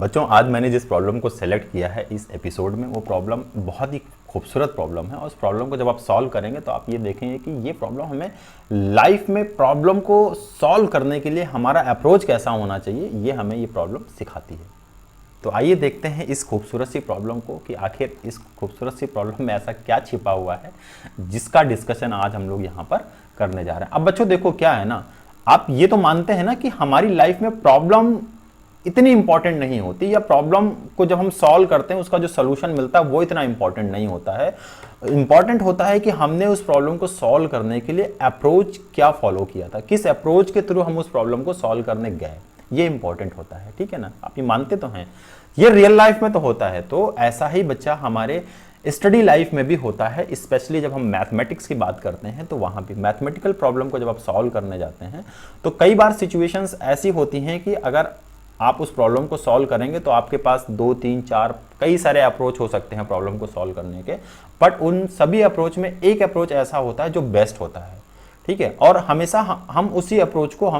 बच्चों, आज मैंने जिस प्रॉब्लम को सेलेक्ट किया है इस एपिसोड में, वो प्रॉब्लम बहुत ही खूबसूरत प्रॉब्लम है। और उस प्रॉब्लम को जब आप सॉल्व करेंगे तो आप ये देखेंगे कि ये प्रॉब्लम हमें लाइफ में प्रॉब्लम को सॉल्व करने के लिए हमारा अप्रोच कैसा होना चाहिए, ये हमें ये प्रॉब्लम सिखाती है। तो आइए देखते हैं इस खूबसूरत सी प्रॉब्लम को कि आखिर इस खूबसूरत सी प्रॉब्लम में ऐसा क्या छिपा हुआ है जिसका डिस्कशन आज हम लोग यहाँ पर करने जा रहे हैं। अब बच्चों देखो, क्या है ना, आप ये तो मानते हैं ना कि हमारी लाइफ में प्रॉब्लम इतनी इंपॉर्टेंट नहीं होती, या प्रॉब्लम को जब हम सॉल्व करते हैं उसका जो सोल्यूशन मिलता है वो इतना इंपॉर्टेंट नहीं होता है। इंपॉर्टेंट होता है कि हमने उस प्रॉब्लम को सॉल्व करने के लिए अप्रोच क्या फॉलो किया था, किस अप्रोच के थ्रू हम उस प्रॉब्लम को सॉल्व करने गए, ये इंपॉर्टेंट होता है। ठीक है ना, आप ये मानते तो हैं, ये रियल लाइफ में तो होता है। तो ऐसा ही बच्चा हमारे स्टडी लाइफ में भी होता है, स्पेशली जब हम मैथमेटिक्स की बात करते हैं तो वहाँ भी मैथमेटिकल प्रॉब्लम को जब आप सॉल्व करने जाते हैं तो कई बार सिचुएशंस ऐसी होती हैं कि अगर आप उस प्रॉब्लम को सॉल्व करेंगे तो आपके पास 2, 3, 4 कई सारे अप्रोच हो सकते हैं प्रॉब्लम को सॉल्व करने के, बट उन सभी अप्रोच में एक अप्रोच ऐसा होता है जो बेस्ट होता है। ठीक है, और हमेशा हम उसी अप्रोच को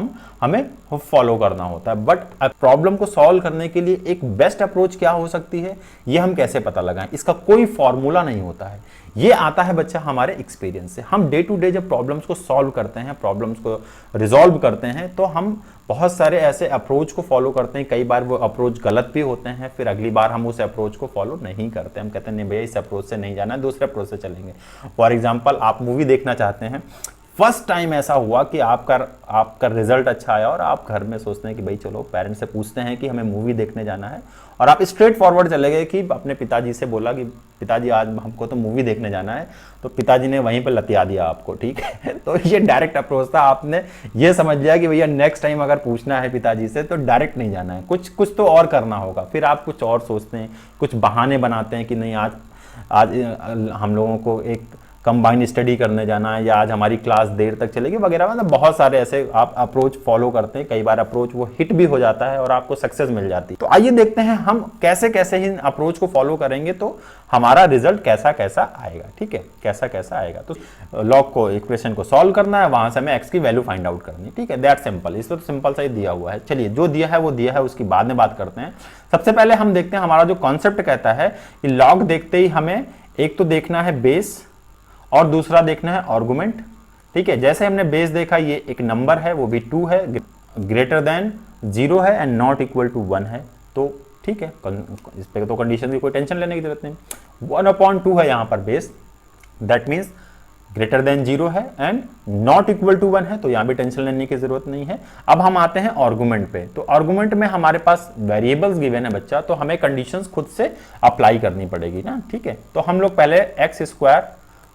हमें फॉलो करना होता है। बट प्रॉब्लम को सॉल्व करने के लिए एक बेस्ट अप्रोच क्या हो सकती है, ये हम कैसे पता लगाएं, इसका कोई फॉर्मूला नहीं होता है। ये आता है बच्चा हमारे एक्सपीरियंस से। हम डे टू डे जब प्रॉब्लम्स को सॉल्व करते हैं, प्रॉब्लम्स को रिजॉल्व करते हैं, तो हम बहुत सारे ऐसे अप्रोच को फॉलो करते हैं। कई बार वो अप्रोच गलत भी होते हैं, फिर अगली बार हम उस अप्रोच को फॉलो नहीं करते। हम कहते हैं नहीं भैया, इस अप्रोच से नहीं जाना है, दूसरे अप्रोच से चलेंगे। फॉर एग्जाम्पल, आप मूवी देखना चाहते हैं, फर्स्ट टाइम ऐसा हुआ कि आपका रिजल्ट अच्छा आया और आप घर में सोचते हैं कि भाई चलो पेरेंट्स से पूछते हैं कि हमें मूवी देखने जाना है, और आप स्ट्रेट फॉरवर्ड चले गए कि अपने पिताजी से बोला कि पिताजी आज हमको तो मूवी देखने जाना है, तो पिताजी ने वहीं पे लतिया दिया आपको। ठीक है, तो ये डायरेक्ट अप्रोच था। आपने ये समझ लिया कि भैया नेक्स्ट टाइम अगर पूछना है पिताजी से तो डायरेक्ट नहीं जाना है, कुछ तो और करना होगा। फिर आप कुछ और सोचते हैं, कुछ बहाने बनाते हैं कि नहीं आज हम लोगों को एक कंबाइंड स्टडी करने जाना है, या आज हमारी क्लास देर तक चलेगी वगैरह। मतलब बहुत सारे ऐसे आप अप्रोच फॉलो करते हैं। कई बार अप्रोच वो हिट भी हो जाता है और आपको सक्सेस मिल जाती है। तो आइए देखते हैं हम कैसे कैसे ही अप्रोच को फॉलो करेंगे तो हमारा रिजल्ट कैसा कैसा आएगा। ठीक है, कैसा कैसा आएगा। तो लॉग को, इक्वेशन को सॉल्व करना है, वहां से हमें एक्स की वैल्यू फाइंड आउट करनी है। ठीक है, दैट सिंपल। इस तो सिंपल सा ही दिया हुआ है। चलिए, जो दिया है वो दिया है, उसकी बाद में बात करते हैं। सबसे पहले हम देखते हैं हमारा जो कॉन्सेप्ट कहता है कि लॉग देखते ही हमें एक तो देखना है बेस और दूसरा देखना है आर्गुमेंट। ठीक है, जैसे हमने बेस देखा, ये एक नंबर है, वो भी 2 है, ग्रेटर देन 0 है एंड नॉट इक्वल टू 1 है। तो ठीक है, इस पे तो कंडीशन की कोई टेंशन लेने की जरूरत नहीं। 1/2 है यहाँ पर base, that means greater than 0 है एंड नॉट इक्वल टू 1 है, तो यहाँ भी टेंशन लेने की जरूरत नहीं है। अब हम आते हैं आर्गुमेंट पे। तो आर्गुमेंट में हमारे पास वेरिएबल्स गिवन है बच्चा, तो हमें कंडीशंस खुद से अप्लाई करनी पड़ेगी ना। ठीक है, तो हम लोग पहले x²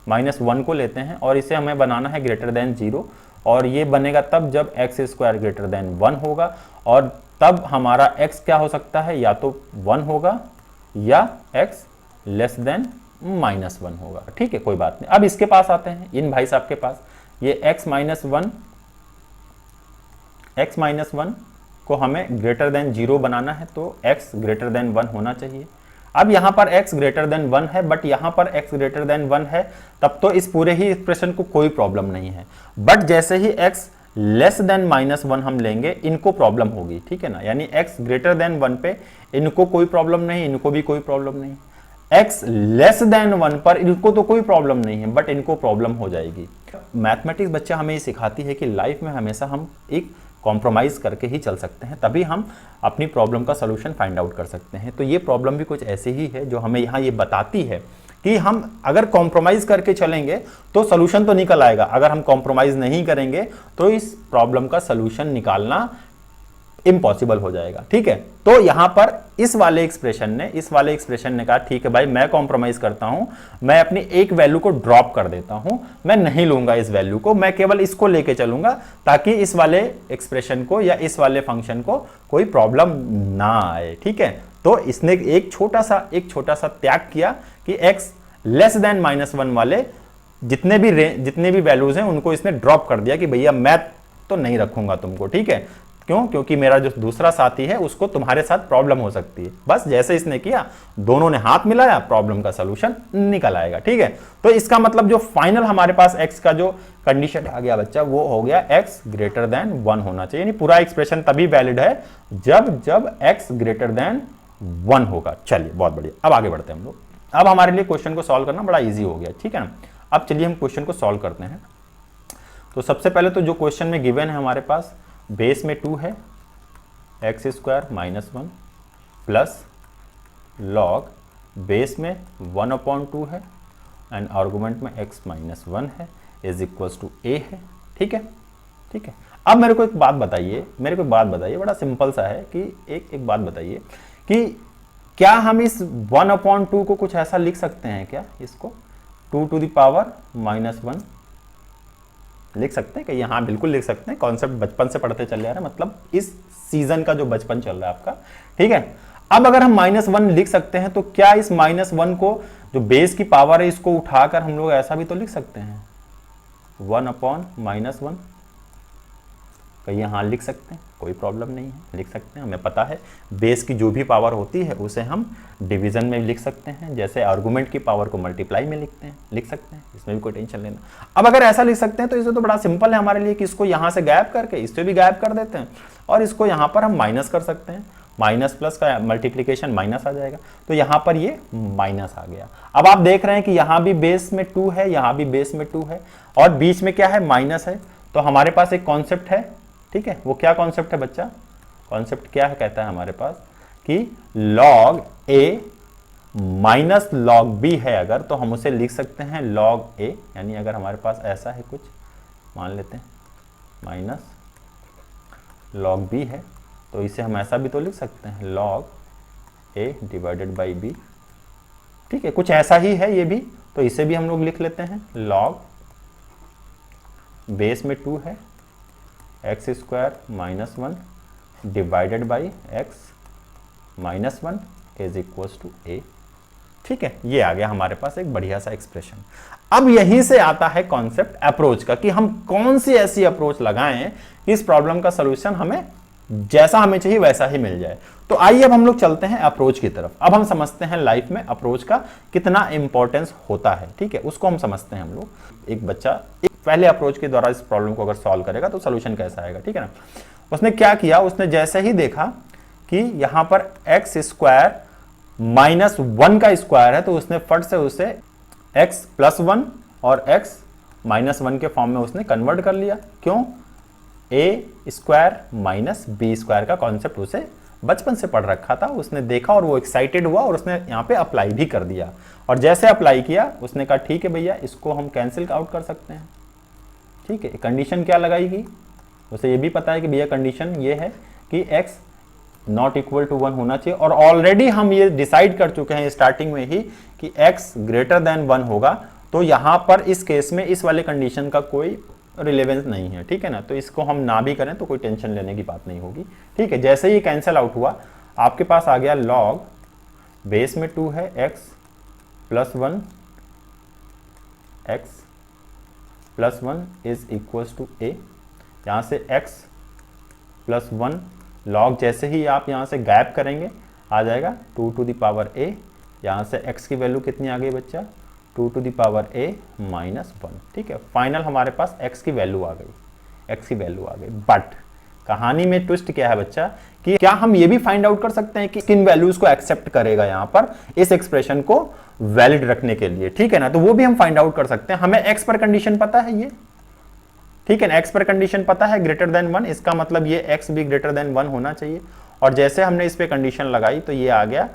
-1 को लेते हैं और इसे हमें बनाना है ग्रेटर देन 0, और ये बनेगा तब जब x² ग्रेटर देन 1 होगा, और तब हमारा x क्या हो सकता है, या तो 1 होगा या x लेस देन -1 होगा। ठीक है, कोई बात नहीं। अब इसके पास आते हैं, इन भाई साहब के पास, ये x -1 को हमें ग्रेटर देन 0 बनाना है, तो x ग्रेटर देन 1 होना चाहिए। अब यहां पर x ग्रेटर देन 1 है, बट यहां पर x ग्रेटर देन 1 है, तब तो इस पूरे ही एक्सप्रेशन को कोई प्रॉब्लम नहीं है। बट जैसे ही x लेस देन -1 हम लेंगे, इनको प्रॉब्लम होगी। ठीक है ना, यानी x ग्रेटर देन 1 पे इनको कोई प्रॉब्लम नहीं, इनको भी कोई प्रॉब्लम नहीं। x लेस देन 1 पर इनको तो कोई प्रॉब्लम नहीं है, बट इनको प्रॉब्लम हो जाएगी। मैथमेटिक्स बच्चा हमें ये सिखाती है कि लाइफ में हमेशा हम एक कॉम्प्रोमाइज करके ही चल सकते हैं, तभी हम अपनी प्रॉब्लम का सलूशन फाइंड आउट कर सकते हैं। तो ये प्रॉब्लम भी कुछ ऐसी ही है जो हमें यहाँ ये बताती है कि हम अगर कॉम्प्रोमाइज करके चलेंगे तो सलूशन तो निकल आएगा, अगर हम कॉम्प्रोमाइज नहीं करेंगे तो इस प्रॉब्लम का सलूशन निकालना इम्पॉसिबल हो जाएगा। ठीक है, तो यहां पर इस वाले एक्सप्रेशन ने कहा ठीक है भाई, मैं कॉम्प्रोमाइज करता हूं, मैं अपनी एक वैल्यू को ड्रॉप कर देता हूं, मैं नहीं लूंगा इस वैल्यू को, मैं केवल इसको लेके चलूंगा ताकि इस वाले एक्सप्रेशन को या इस वाले फंक्शन को कोई प्रॉब्लम ना आए। ठीक है, तो इसने एक छोटा सा त्याग किया कि x लेस देन -1 वाले जितने भी वैल्यूज हैं उनको इसने ड्रॉप कर दिया कि भैया मैं तो नहीं रखूंगा तुमको। ठीक है, क्यों? क्योंकि मेरा जो दूसरा साथी है उसको तुम्हारे साथ प्रॉब्लम हो सकती है। बस जैसे इसने किया, दोनों ने हाथ मिलाया, प्रॉब्लम का सलूशन निकल आएगा। ठीक है, तो इसका मतलब जो फाइनल हमारे पास x का जो कंडीशन आ गया बच्चा, वो हो गया x ग्रेटर देन 1 होना चाहिए। यानी पूरा एक्सप्रेशन तभी वैलिड है जब x ग्रेटर देन 1 होगा। चलिए बहुत बढ़िया, अब आगे बढ़ते हैं हम लोग। अब हमारे लिए क्वेश्चन को सॉल्व करना बड़ा इजी हो गया, ठीक है ना। अब चलिए हम क्वेश्चन को सॉल्व करते हैं। तो सबसे पहले तो जो क्वेश्चन में गिवन है हमारे पास, बेस में 2 है, x square minus 1 plus log base में 1/2 है एंड आर्गुमेंट में x माइनस 1 है इज इक्वल्स टू a है। ठीक है, ठीक है। अब मेरे को एक बात बताइए, बड़ा सिंपल सा है कि एक बात बताइए कि क्या हम इस 1/2 को कुछ ऐसा लिख सकते हैं क्या, इसको 2 टू द पावर माइनस 1 लिख सकते हैं कि हाँ बिल्कुल लिख सकते हैं। कॉन्सेप्ट बचपन से पढ़ते चल रहे हैं, मतलब इस सीजन का जो बचपन चल रहा है आपका, ठीक है। अब अगर हम -1 लिख सकते हैं तो क्या इस -1 को जो बेस की पावर है इसको उठाकर हम लोग ऐसा भी तो लिख सकते हैं 1/-1 कहीं हाँ लिख सकते हैं, कोई प्रॉब्लम नहीं है, लिख सकते हैं। हमें पता है बेस की जो भी पावर होती है उसे हम डिवीजन में लिख सकते हैं, जैसे आर्गुमेंट की पावर को मल्टीप्लाई में लिख सकते हैं, इसमें भी कोई टेंशन लेना। अब अगर ऐसा लिख सकते हैं तो इसे तो बड़ा सिंपल है हमारे लिए कि इसको यहाँ से गायब करके इससे भी गायब कर देते हैं और इसको यहाँ पर हम माइनस कर सकते हैं। माइनस प्लस का मल्टीप्लीकेशन माइनस आ जाएगा, तो यहाँ पर ये माइनस आ गया। अब आप देख रहे हैं कि यहाँ भी बेस में 2 है, यहाँ भी बेस में 2 है और बीच में क्या है, माइनस है। तो हमारे पास एक कॉन्सेप्ट है, ठीक है। वो क्या कॉन्सेप्ट है बच्चा, कॉन्सेप्ट क्या है, कहता है हमारे पास कि log a minus log b है अगर, तो हम उसे लिख सकते हैं log a, यानी अगर हमारे पास ऐसा है कुछ, मान लेते हैं माइनस log b है तो इसे हम ऐसा भी तो लिख सकते हैं log a divided by b, ठीक है। कुछ ऐसा ही है ये भी, तो इसे भी हम लोग लिख लेते हैं log बेस में 2 है x square minus 1 divided by x minus 1 is equals to a, ठीक है। ये आ गया हमारे पास एक बढ़िया सा एक्सप्रेशन। अब यहीं से आता है कॉन्सेप्ट अप्रोच का कि हम कौन सी ऐसी अप्रोच लगाएं कि इस प्रॉब्लम का सॉल्यूशन हमें जैसा हमें चाहिए वैसा ही मिल जाए। तो आइए अब हम लोग चलते हैं अप्रोच की तरफ। अब हम समझते हैं लाइफ में अप्रोच का कितना इंपॉर्टेंस होता है, ठीक है, उसको हम समझते हैं हम लोग। एक बच्चा एक पहले अप्रोच के द्वारा इस प्रॉब्लम को अगर सॉल्व करेगा तो सोल्यूशन कैसा आएगा, ठीक है ना। उसने क्या किया, उसने जैसे ही देखा कि यहां पर एक्स स्क्वायर माइनस 1 का स्क्वायर है तो उसने फट से उसे एक्स प्लस 1 और एक्स माइनस 1 के फॉर्म में उसने कन्वर्ट कर लिया। क्यों, ए स्क्वायर माइनस बी स्क्वायर का कॉन्सेप्ट उसे बचपन से पढ़ रखा था, उसने देखा और वो एक्साइटेड हुआ और उसने यहाँ पे अप्लाई भी कर दिया। और जैसे अप्लाई किया उसने कहा ठीक है भैया इसको हम कैंसिल आउट कर सकते हैं, ठीक है। कंडीशन क्या लगाएगी, उसे ये भी पता है कि भैया कंडीशन ये है कि x नॉट इक्वल टू 1 होना चाहिए और ऑलरेडी हम ये डिसाइड कर चुके हैं स्टार्टिंग में ही कि x ग्रेटर देन 1 होगा। तो यहां पर इस केस में इस वाले कंडीशन का कोई रिलेवेंस नहीं है, ठीक है ना। तो इसको हम ना भी करें तो कोई टेंशन लेने की बात नहीं होगी, ठीक है। जैसे ही कैंसिल आउट हुआ आपके पास आ गया log बेस में 2 है x plus 1 x plus 1 is equals to a। यहाँ से x प्लस 1 log जैसे ही आप यहाँ से गैप करेंगे आ जाएगा 2 टू द पावर a। यहाँ से x की वैल्यू कितनी आ गई बच्चा, 2 to the power a minus 1, ठीक है। फाइनल हमारे पास x की वैल्यू आ गई, बट कहानी में ट्विस्ट क्या है बच्चा कि क्या हम ये भी फाइंड आउट कर सकते हैं कि किन वैल्यूज को एक्सेप्ट करेगा यहाँ पर इस एक्सप्रेशन को वैलिड रखने के लिए, ठीक है ना। तो वो भी हम फाइंड आउट कर सकते हैं। हमें x पर कंडीशन पता है ये, ठीक है ना, x पर कंडीशन पता है ग्रेटर देन 1, इसका मतलब ये x भी ग्रेटर देन 1 होना चाहिए। और जैसे हमने इस पे कंडीशन लगाई तो ये आ गया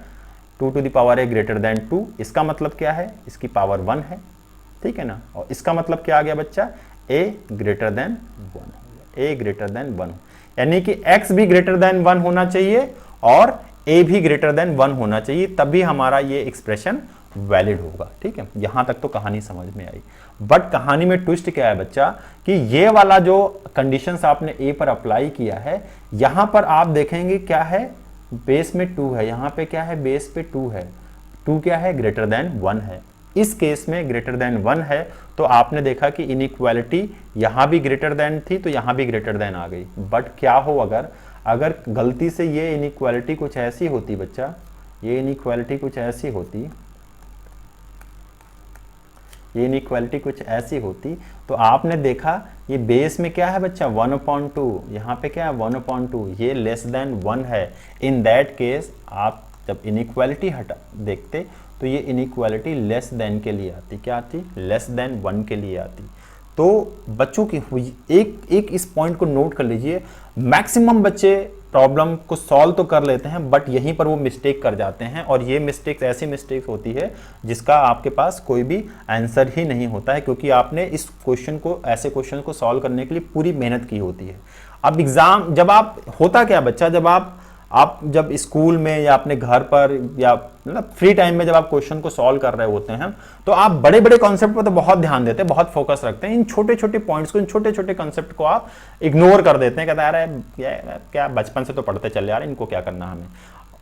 2 to the power a greater than 2, इसका मतलब क्या है, इसकी पावर 1 है, ठीक है ना। और इसका मतलब क्या आ गया बच्चा, a greater then 1, a greater then 1, यानी कि x भी ग्रेटर देन 1 होना चाहिए और a भी ग्रेटर देन 1 होना चाहिए, तभी हमारा ये एक्सप्रेशन वैलिड होगा, ठीक है। यहां तक तो कहानी समझ में आई। बट कहानी में ट्विस्ट क्या है बच्चा कि ये वाला जो कंडीशंस आपने a पर अप्लाई किया है, यहां पर आप देखेंगे क्या है, बेस में 2 है, यहां पे क्या है, बेस पे 2 है, 2 क्या है, ग्रेटर देन 1 है। इस केस में ग्रेटर देन 1 है तो आपने देखा कि इनइक्वालिटी यहां भी ग्रेटर देन थी तो यहां भी ग्रेटर देन आ गई। बट क्या हो अगर गलती से ये इनइक्वालिटी कुछ ऐसी होती बच्चा, ये इनइक्वालिटी कुछ ऐसी होती तो आपने देखा ये बेस में क्या है बच्चा 1/2, यहाँ पे क्या है 1/2, ये लेस देन 1 है। इन दैट केस आप जब इनइक्वालिटी हटा देखते तो ये इनइक्वालिटी लेस देन के लिए आती, क्या आती, लेस देन 1 के लिए आती। तो बच्चों की एक इस पॉइंट को नोट कर लीजिए, मैक्सिमम बच्चे प्रॉब्लम को सॉल्व तो कर लेते हैं बट यहीं पर वो मिस्टेक कर जाते हैं, और ये मिस्टेक्स ऐसी मिस्टेक्स होती है जिसका आपके पास कोई भी आंसर ही नहीं होता है, क्योंकि आपने इस क्वेश्चन को, ऐसे क्वेश्चन को सॉल्व करने के लिए पूरी मेहनत की होती है। अब एग्जाम जब आप, होता क्या बच्चा, जब आप जब स्कूल में या अपने घर पर या मतलब फ्री टाइम में जब आप क्वेश्चन को सॉल्व कर रहे होते हैं तो आप बड़े बड़े कॉन्सेप्ट पर तो बहुत ध्यान देते हैं, बहुत फोकस रखते हैं, इन छोटे छोटे पॉइंट्स को, इन छोटे छोटे कॉन्सेप्ट को आप इग्नोर कर देते हैं, कहते हैं यार क्या बचपन से तो पढ़ते चले यार, इनको क्या करना हमें।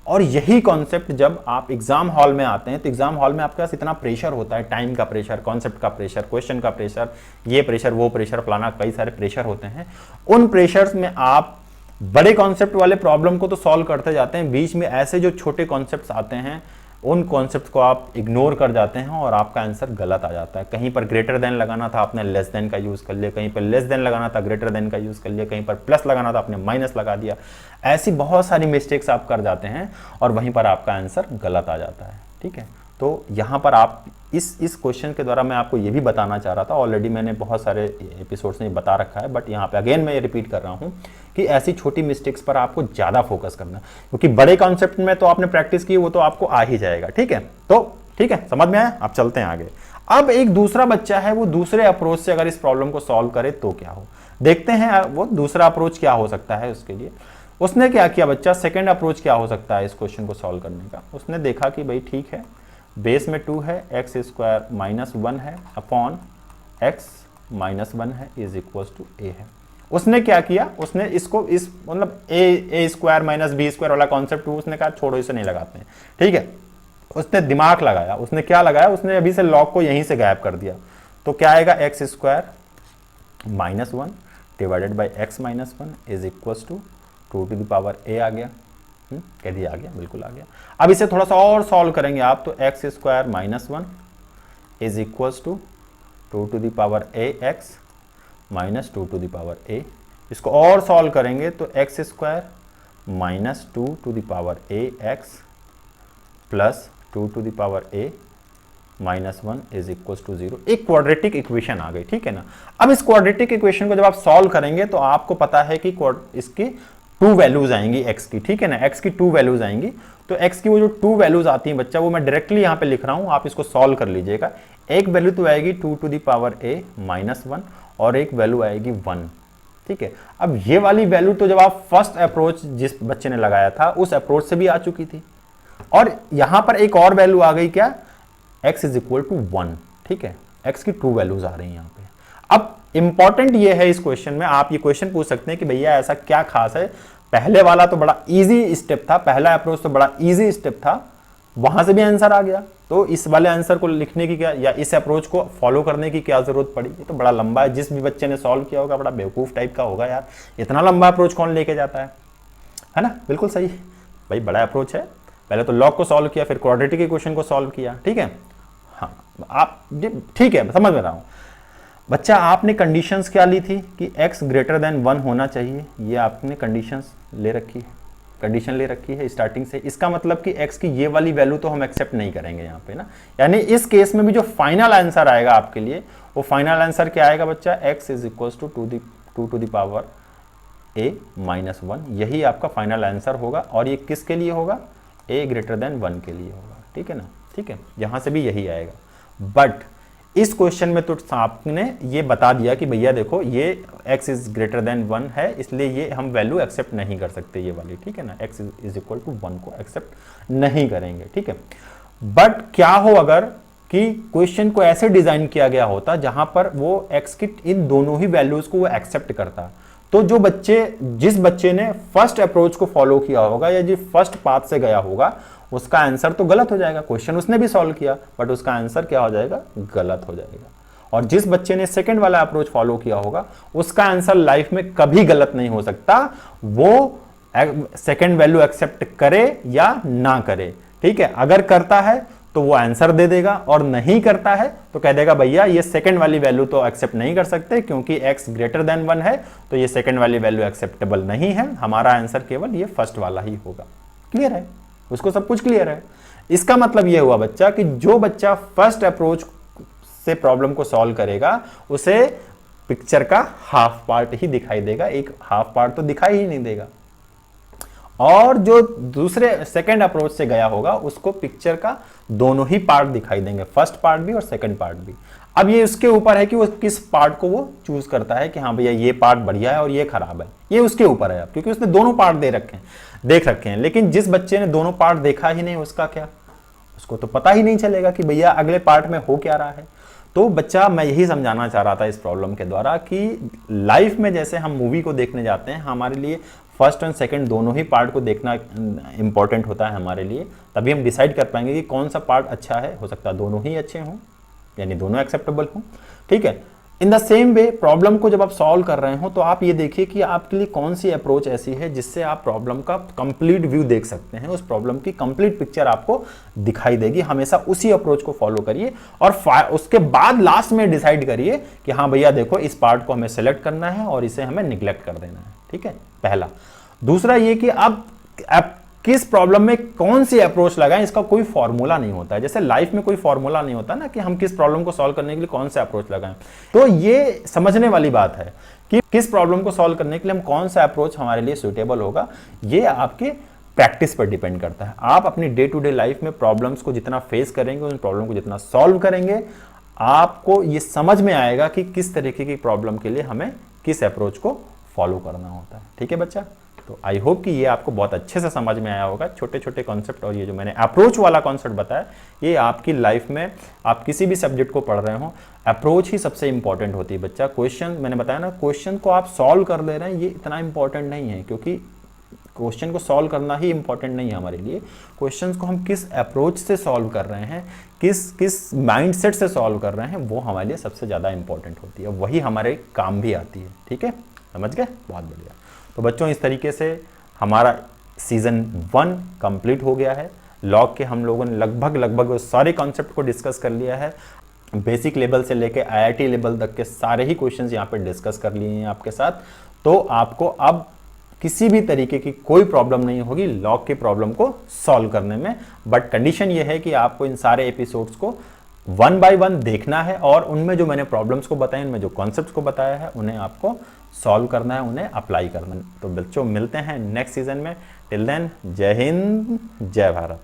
और यही कॉन्सेप्ट जब आप एग्जाम हॉल में आते हैं तो एग्जाम हॉल में आपके पास इतना प्रेशर होता है, टाइम का प्रेशर, कॉन्सेप्ट का प्रेशर, क्वेश्चन का प्रेशर, ये प्रेशर वो प्रेशर, फलाना, कई सारे प्रेशर होते हैं। उन प्रेशर्स में आप बड़े कॉन्सेप्ट वाले प्रॉब्लम को तो सॉल्व करते जाते हैं, बीच में ऐसे जो छोटे कॉन्सेप्ट्स आते हैं उन कॉन्सेप्ट को आप इग्नोर कर जाते हैं और आपका आंसर गलत आ जाता है। कहीं पर ग्रेटर देन लगाना था आपने लेस देन का यूज कर लिया, कहीं पर लेस देन लगाना था ग्रेटर देन का यूज कर लिया, कहीं पर प्लस लगाना था आपने माइनस लगा दिया। ऐसी बहुत सारी मिस्टेक्स आप कर जाते हैं और वहीं पर आपका आंसर गलत आ जाता है। ठीक है, तो यहाँ पर आप इस क्वेश्चन के द्वारा मैं आपको ये भी बताना चाह रहा था, ऑलरेडी मैंने बहुत सारे एपिसोड्स में बता रखा है, बट यहाँ पे अगेन मैं ये रिपीट कर रहा हूँ कि ऐसी छोटी मिस्टेक्स पर आपको ज़्यादा फोकस करना, क्योंकि बड़े कॉन्सेप्ट में तो आपने प्रैक्टिस की, वो तो आपको आ ही जाएगा। ठीक है, तो ठीक है, समझ में आया? आप चलते हैं आगे। अब एक दूसरा बच्चा है, वो दूसरे अप्रोच से अगर इस प्रॉब्लम को सॉल्व करे तो क्या हो, देखते हैं वो दूसरा अप्रोच क्या हो सकता है उसके लिए। उसने क्या किया बच्चा, सेकेंड अप्रोच क्या हो सकता है इस क्वेश्चन को सॉल्व करने का। उसने देखा कि भाई ठीक है, बेस में 2 है, एक्स स्क्वायर माइनस 1 है अपॉन एक्स माइनस 1 है इज इक्वल टू ए है। उसने क्या किया, उसने इसको इस मतलब ए स्क्वायर माइनस बी स्क्वायर वाला कॉन्सेप्ट उसने कहा छोड़ो, इसे नहीं लगाते हैं। ठीक है, उसने दिमाग लगाया, उसने क्या लगाया, उसने अभी से लॉग को यहीं से गायब कर दिया। तो क्या आएगा, x square minus 1 divided by x minus 1 is equal to 2 to the power a आ गया। कह दिया, आ गया, बिल्कुल आ गया। अब इसे थोड़ा सा और सॉल्व करेंगे आप, तो x square minus 1 is equal to 2 to the power a x minus 2 to the power a. इसको और सॉल्व करेंगे तो x square minus 2 to the power a x plus 2 to the power a minus 1 is equal to 0। एक quadratic equation आ गई। ठीक है ना, अब इस क्वाड्रेटिक इक्वेशन को जब आप सॉल्व करेंगे तो आपको पता है कि इसकी 2 वैल्यूज आएंगी x की। ठीक है ना, x की 2 वैल्यूज आएंगी। तो x की वो जो 2 वैल्यूज आती हैं बच्चा, वो मैं डायरेक्टली यहाँ पे लिख रहा हूँ, आप इसको सॉल्व कर लीजिएगा। एक वैल्यू तो आएगी 2 to the power a minus 1 और एक वैल्यू आएगी 1। ठीक है, अब ये वाली वैल्यू तो जब आप फर्स्ट अप्रोच जिस बच्चे ने लगाया था उस अप्रोच से भी आ चुकी थी, और यहाँ पर एक और वैल्यू आ गई, क्या, x इज इक्वल टू 1। ठीक है, x की 2 वैल्यूज आ रही हैं यहाँ पे। अब इंपॉर्टेंट ये है इस क्वेश्चन में, आप ये क्वेश्चन पूछ सकते हैं कि भैया ऐसा क्या खास है, पहले वाला तो बड़ा इजी स्टेप था, पहला अप्रोच तो बड़ा इजी स्टेप था, वहां से भी आंसर आ गया, तो इस वाले आंसर को लिखने की क्या, या इस अप्रोच को फॉलो करने की क्या जरूरत पड़ी। ये तो बड़ा लंबा है, जिस भी बच्चे ने सॉल्व किया होगा बड़ा बेवकूफ टाइप का होगा यार, इतना लंबा अप्रोच कौन लेके जाता है ना। बिल्कुल सही भाई, बड़ा अप्रोच है, पहले तो लॉग को सॉल्व किया, फिर क्वाड्रेटिक इक्वेशन को सॉल्व किया। ठीक है, हाँ आप ठीक है, समझ में रहा हूँ। बच्चा आपने कंडीशंस क्या ली थी कि x ग्रेटर देन 1 होना चाहिए, ये आपने कंडीशंस ले रखी है, कंडीशन ले रखी है स्टार्टिंग से। इसका मतलब कि x की ये वाली वैल्यू तो हम एक्सेप्ट नहीं करेंगे यहाँ पे ना, यानी इस केस में भी जो फाइनल आंसर आएगा आपके लिए, वो फाइनल आंसर क्या आएगा बच्चा, x is equal to 2 to the power a minus 1, यही आपका फाइनल आंसर होगा। और ये किसके लिए होगा, a ग्रेटर देन 1 के लिए होगा। ठीक है ना, ठीक है, यहाँ से भी यही आएगा। बट इस क्वेश्चन में तो आपने ये बता दिया कि भैया देखो ये x इज ग्रेटर देन 1 है, इसलिए ये हम वैल्यू एक्सेप्ट नहीं कर सकते ये वाली। ठीक है ना, x इज इक्वल टू 1 को एक्सेप्ट नहीं करेंगे। ठीक है, बट क्या हो अगर कि क्वेश्चन को ऐसे डिजाइन किया गया होता जहां पर वो x की इन दोनों ही वैल्यूज को वो एक्सेप्ट करता, तो जिस बच्चे ने फर्स्ट अप्रोच को फॉलो किया होगा या जो फर्स्ट पाथ से गया होगा, उसका आंसर तो गलत हो जाएगा। क्वेश्चन उसने भी सॉल्व किया बट उसका आंसर क्या हो जाएगा, गलत हो जाएगा। और जिस बच्चे ने सेकंड वाला अप्रोच फॉलो किया होगा, उसका आंसर लाइफ में कभी गलत नहीं हो सकता, वो सेकंड वैल्यू एक्सेप्ट करे या ना करे। ठीक है, अगर करता है तो वो आंसर दे देगा, और नहीं करता है तो कह देगा भैया ये सेकंड वाली वैल्यू तो एक्सेप्ट नहीं कर सकते, क्योंकि x ग्रेटर देन 1 है, तो ये सेकंड वाली वैल्यू एक्सेप्टेबल नहीं है, हमारा आंसर केवल ये फर्स्ट वाला ही होगा। क्लियर है, उसको सब कुछ क्लियर है। इसका मतलब ये हुआ बच्चा कि जो बच्चा फर्स्ट अप्रोच से प्रॉब्लम को सॉल्व करेगा उसे पिक्चर का हाफ पार्ट ही दिखाई देगा, एक हाफ पार्ट तो दिखाई ही नहीं देगा। और जो दूसरे सेकंड अप्रोच से गया होगा उसको पिक्चर का दोनों ही पार्ट दिखाई देंगे, फर्स्ट पार्ट भी और सेकंड पार्ट भी। अब ये उसके ऊपर है कि वो किस पार्ट को वो चूज करता है कि हाँ भैया ये पार्ट बढ़िया है और ये खराब है, ये उसके ऊपर है अब, क्योंकि उसने दोनों पार्ट देख रखे हैं। लेकिन जिस बच्चे ने दोनों पार्ट देखा ही नहीं, उसका क्या, उसको तो पता ही नहीं चलेगा कि भैया अगले पार्ट में हो क्या रहा है। तो बच्चा, मैं यही समझाना चाह रहा था इस प्रॉब्लम के द्वारा कि लाइफ में जैसे हम मूवी को देखने जाते हैं, हमारे लिए फर्स्ट एंड सेकंड दोनों ही पार्ट को देखना इंपॉर्टेंट होता है हमारे लिए, तभी हम डिसाइड कर पाएंगे कि कौन सा पार्ट अच्छा है। हो सकता है दोनों ही अच्छे हों, यानी दोनों एक्सेप्टेबल हों, ठीक है। In the same way problem को जब आप सॉल्व कर रहे हो तो आप ये देखिए कि आपके लिए कौन सी अप्रोच ऐसी है जिससे आप प्रॉब्लम का कंप्लीट व्यू देख सकते हैं, उस प्रॉब्लम की कंप्लीट पिक्चर आपको दिखाई देगी। हमेशा उसी अप्रोच को फॉलो करिए और उसके बाद लास्ट में डिसाइड करिए कि हाँ भैया देखो इस पार्ट को हमें सेलेक्ट करना है और इसे हमें निग्लेक्ट कर देना है, ठीक है, पहला। दूसरा ये कि अब किस प्रॉब्लम में कौन सी अप्रोच लगाएं, इसका कोई फॉर्मूला नहीं होता है। जैसे लाइफ में कोई फॉर्मूला नहीं होता ना कि हम किस प्रॉब्लम को सॉल्व करने के लिए कौन सा अप्रोच लगाएं। तो ये समझने वाली बात है कि किस प्रॉब्लम को सॉल्व करने के लिए हम कौन सा अप्रोच हमारे लिए सुटेबल होगा, ये आपके प्रैक्टिस पर डिपेंड करता है। आप अपनी डे टू डे लाइफ में प्रॉब्लम्स को जितना फेस करेंगे, उन प्रॉब्लम को जितना सॉल्व करेंगे, आपको ये समझ में आएगा कि किस तरीके की प्रॉब्लम के लिए हमें किस अप्रोच को फॉलो करना होता है, ठीक है बच्चा। तो आई होप कि ये आपको बहुत अच्छे से समझ में आया होगा, छोटे छोटे कॉन्सेप्ट, और ये जो मैंने अप्रोच वाला कॉन्सेप्ट बताया, ये आपकी लाइफ में आप किसी भी सब्जेक्ट को पढ़ रहे हो, अप्रोच ही सबसे इंपॉर्टेंट होती है बच्चा। क्वेश्चन, मैंने बताया ना, क्वेश्चन को आप सॉल्व कर ले रहे हैं, ये इतना इंपॉर्टेंट नहीं है, क्योंकि क्वेश्चन को सॉल्व करना ही इंपॉर्टेंट नहीं है हमारे लिए। क्वेश्चंस को हम किस अप्रोच से सॉल्व कर रहे हैं, किस माइंडसेट से सॉल्व कर रहे हैं, वो हमारे लिए सबसे ज़्यादा इंपॉर्टेंट होती है, वही हमारे काम भी आती है, ठीक है, समझ गए, बहुत बढ़िया। तो बच्चों इस तरीके से हमारा सीजन 1 कंप्लीट हो गया है। लॉग के हम लोगों ने लगभग सारे कॉन्सेप्ट को डिस्कस कर लिया है। बेसिक लेवल से लेके आईआईटी लेवल तक के सारे ही क्वेश्चंस यहाँ पे डिस्कस कर लिए हैं आपके साथ। तो आपको अब किसी भी तरीके की कोई प्रॉब्लम नहीं होगी लॉग की प्रॉब्लम को सॉल्व करने में। बट कंडीशन ये है कि आपको इन सारे एपिसोड्स को 1 बाय 1 देखना है और उनमें जो मैंने प्रॉब्लम्स को बताया, उनमें जो कॉन्सेप्ट्स को बताया है, उन्हें आपको सॉल्व करना है, उन्हें अप्लाई करना है। तो बच्चों मिलते हैं नेक्स्ट सीजन में। टिल देन, जय हिंद, जय भारत।